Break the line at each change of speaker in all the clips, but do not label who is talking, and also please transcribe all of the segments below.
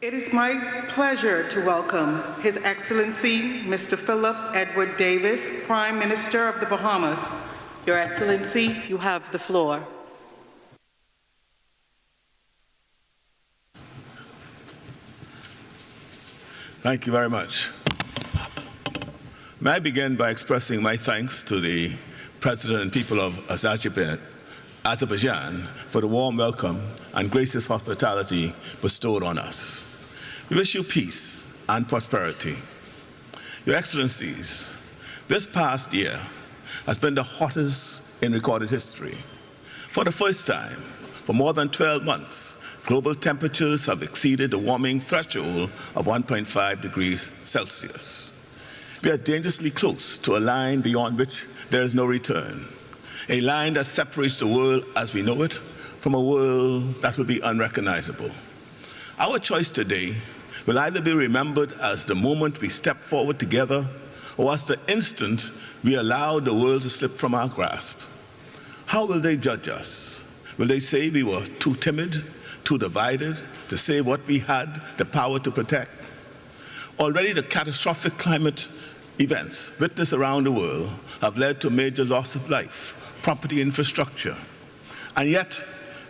It is my pleasure to welcome His Excellency, Mr. Philip Edward Davis, Prime Minister of the Bahamas. Your Excellency, you have the floor.
Thank you very much. May I begin by expressing my thanks to the President and people of Azerbaijan for the warm welcome and gracious hospitality bestowed on us. We wish you peace and prosperity. Your Excellencies, this past year has been the hottest in recorded history. For the first time, for more than 12 months, global temperatures have exceeded the warming threshold of 1.5 degrees Celsius. We are dangerously close to a line beyond which there is no return, a line that separates the world as we know it from a world that will be unrecognizable. Our choice today will either be remembered as the moment we step forward together or as the instant we allow the world to slip from our grasp. How will they judge us? Will they say we were too timid, too divided to say what we had the power to protect? Already the catastrophic climate events witnessed around the world have led to major loss of life, property, infrastructure, and yet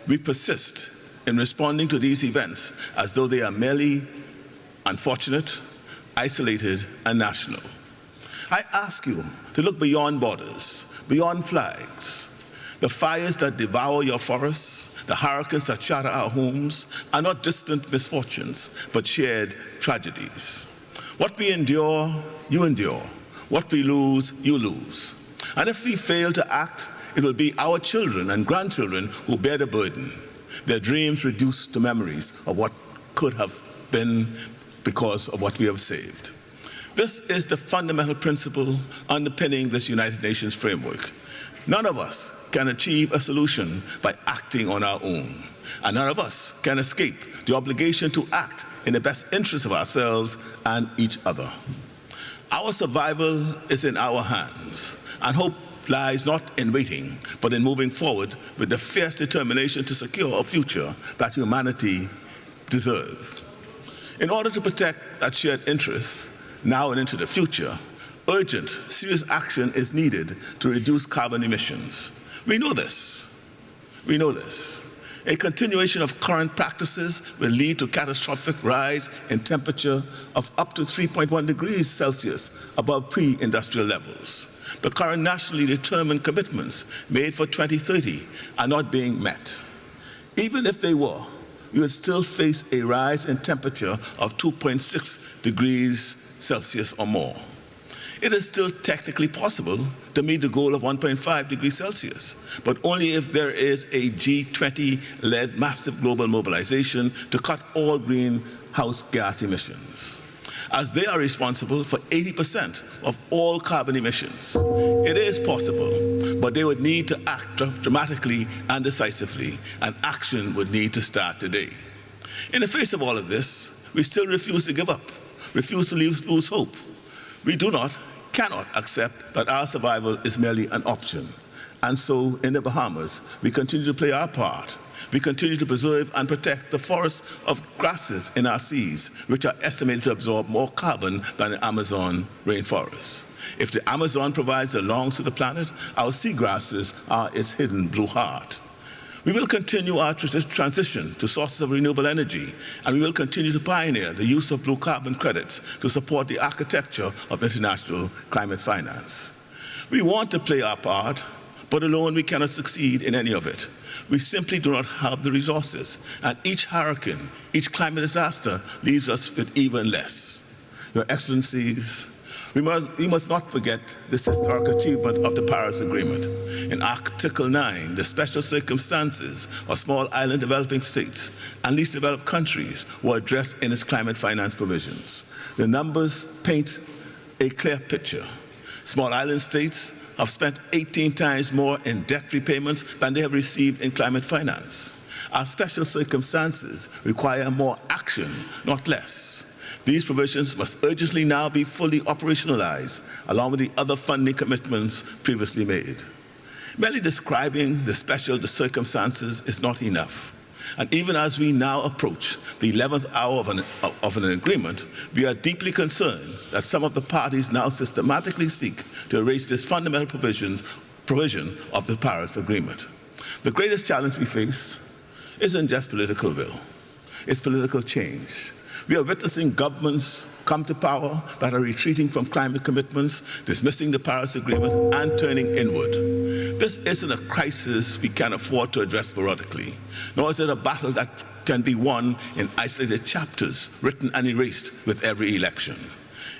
we persist in responding to these events as though they are merely unfortunate, isolated, and national. I ask you to look beyond borders, beyond flags. The fires that devour your forests, the hurricanes that shatter our homes are not distant misfortunes, but shared tragedies. What we endure, you endure. What we lose, you lose. And if we fail to act, it will be our children and grandchildren who bear the burden, their dreams reduced to memories of what could have been because of what we have saved. This is the fundamental principle underpinning this United Nations framework. None of us can achieve a solution by acting on our own, and none of us can escape the obligation to act in the best interest of ourselves and each other. Our survival is in our hands, and hope lies not in waiting, but in moving forward with the fierce determination to secure a future that humanity deserves. In order to protect that shared interest, now and into the future, urgent, serious action is needed to reduce carbon emissions. We know this. We know this. A continuation of current practices will lead to catastrophic rise in temperature of up to 3.1 degrees Celsius above pre-industrial levels. The current nationally determined commitments made for 2030 are not being met. Even if they were, we would still face a rise in temperature of 2.6 degrees Celsius or more. It is still technically possible to meet the goal of 1.5 degrees Celsius, but only if there is a G20-led massive global mobilization to cut all greenhouse gas emissions, as they are responsible for 80% of all carbon emissions. It is possible, but they would need to act dramatically and decisively, and action would need to start today. In the face of all of this, we still refuse to give up, refuse to lose hope. We cannot accept that our survival is merely an option. And so, in the Bahamas, we continue to play our part. We continue to preserve and protect the forests of grasses in our seas, which are estimated to absorb more carbon than the Amazon rainforest. If the Amazon provides the lungs to the planet, our seagrasses are its hidden blue heart. We will continue our transition to sources of renewable energy, and we will continue to pioneer the use of blue carbon credits to support the architecture of international climate finance. We want to play our part, but alone we cannot succeed in any of it. We simply do not have the resources, and each hurricane, each climate disaster leaves us with even less. Your Excellencies, we must not forget this historic achievement of the Paris Agreement. In Article 9, the special circumstances of small island developing states and least developed countries were addressed in its climate finance provisions. The numbers paint a clear picture. Small island states have spent 18 times more in debt repayments than they have received in climate finance. Our special circumstances require more action, not less. These provisions must urgently now be fully operationalized, along with the other funding commitments previously made. Merely describing the circumstances is not enough. And even as we now approach the 11th hour of an agreement, we are deeply concerned that some of the parties now systematically seek to erase this fundamental provision of the Paris Agreement. The greatest challenge we face isn't just political will, it's political change. We are witnessing governments come to power that are retreating from climate commitments, dismissing the Paris Agreement, and turning inward. This isn't a crisis we can afford to address sporadically, nor is it a battle that can be won in isolated chapters, written and erased with every election.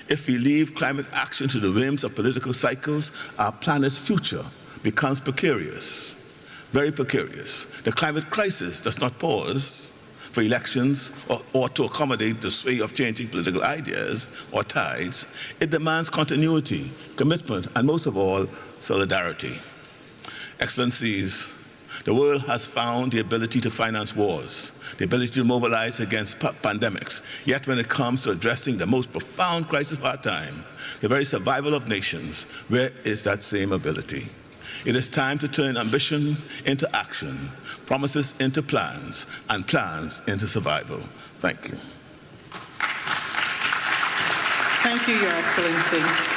If we leave climate action to the whims of political cycles, our planet's future becomes precarious, very precarious. The climate crisis does not pause for elections or to accommodate the sway of changing political ideas or tides. It demands continuity, commitment, and most of all, solidarity. Excellencies, the world has found the ability to finance wars, the ability to mobilize against pandemics. Yet when it comes to addressing the most profound crisis of our time, the very survival of nations, where is that same ability? It is time to turn ambition into action, promises into plans, and plans into survival. Thank you.
Thank you, Your Excellency.